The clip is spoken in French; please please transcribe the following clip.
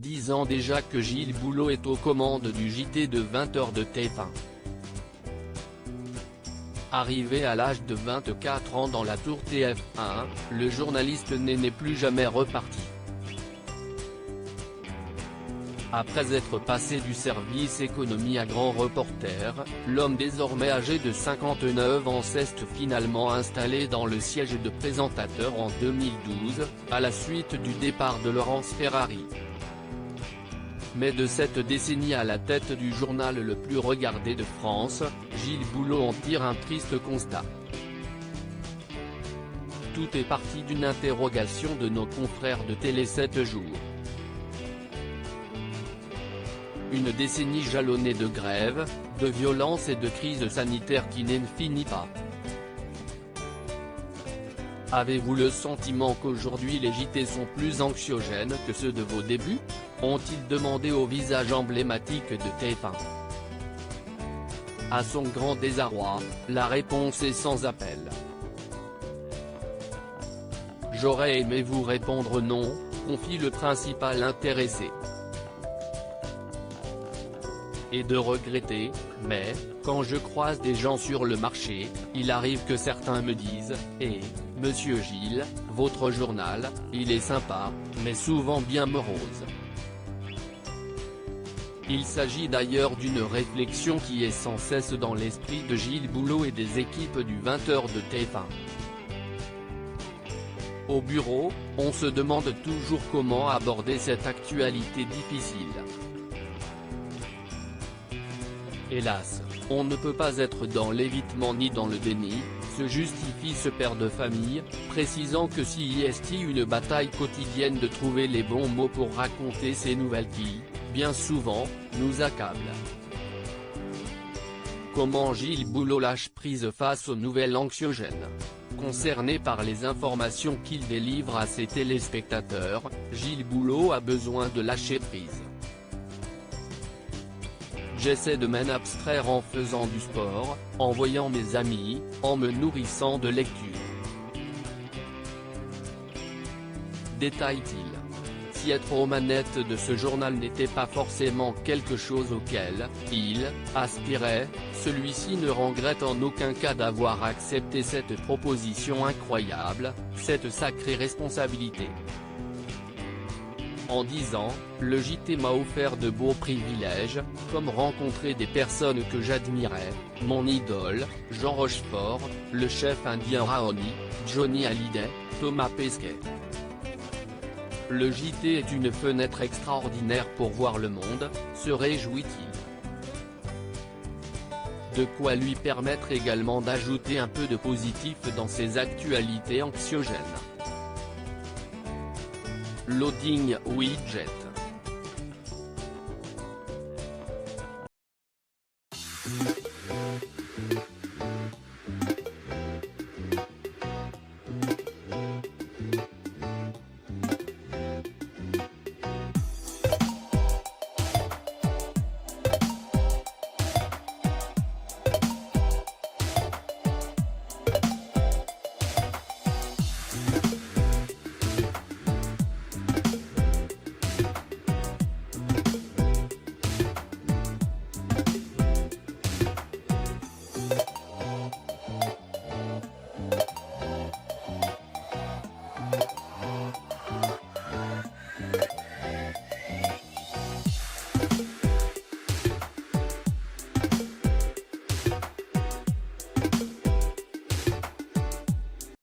10 ans déjà que Gilles Boulot est aux commandes du JT de 20h de TF1. Arrivé à l'âge de 24 ans dans la tour TF1, le journaliste n'est plus jamais reparti. Après être passé du service économie à grand reporter, l'homme désormais âgé de 59 ans s'est finalement installé dans le siège de présentateur en 2012, à la suite du départ de Laurence Ferrari. Mais de cette décennie à la tête du journal le plus regardé de France, Gilles Boulot en tire un triste constat. Tout est parti d'une interrogation de nos confrères de Télé 7 jours. Une décennie jalonnée de grèves, de violences et de crises sanitaires qui n'en finit pas. Avez-vous le sentiment qu'aujourd'hui les JT sont plus anxiogènes que ceux de vos débuts ? Ont-ils demandé au visage emblématique de TF1. À son grand désarroi, la réponse est sans appel. J'aurais aimé vous répondre non, confie le principal intéressé. Et de regretter, mais, quand je croise des gens sur le marché, il arrive que certains me disent « Eh, monsieur Gilles, votre journal, il est sympa, mais souvent bien morose ». Il s'agit d'ailleurs d'une réflexion qui est sans cesse dans l'esprit de Gilles Boulot et des équipes du 20h de TF1. Au bureau, on se demande toujours comment aborder cette actualité difficile. Hélas, on ne peut pas être dans l'évitement ni dans le déni, se justifie ce père de famille, précisant que s'il est une bataille quotidienne de trouver les bons mots pour raconter ces nouvelles qui, bien souvent, nous accablent. Comment Gilles Boulot lâche prise face aux nouvelles anxiogènes ? Concerné par les informations qu'il délivre à ses téléspectateurs, Gilles Boulot a besoin de lâcher prise. J'essaie de m'en abstraire en faisant du sport, en voyant mes amis, en me nourrissant de lecture. Détaille-t-il. Si être aux manettes de ce journal n'était pas forcément quelque chose auquel il aspirait, celui-ci ne regrette en aucun cas d'avoir accepté cette proposition incroyable, cette sacrée responsabilité. En 10 ans, le JT m'a offert de beaux privilèges, comme rencontrer des personnes que j'admirais, mon idole, Jean Rochefort, le chef indien Raoni, Johnny Hallyday, Thomas Pesquet. Le JT est une fenêtre extraordinaire pour voir le monde, se réjouit-il. De quoi lui permettre également d'ajouter un peu de positif dans ses actualités anxiogènes. Loading widget.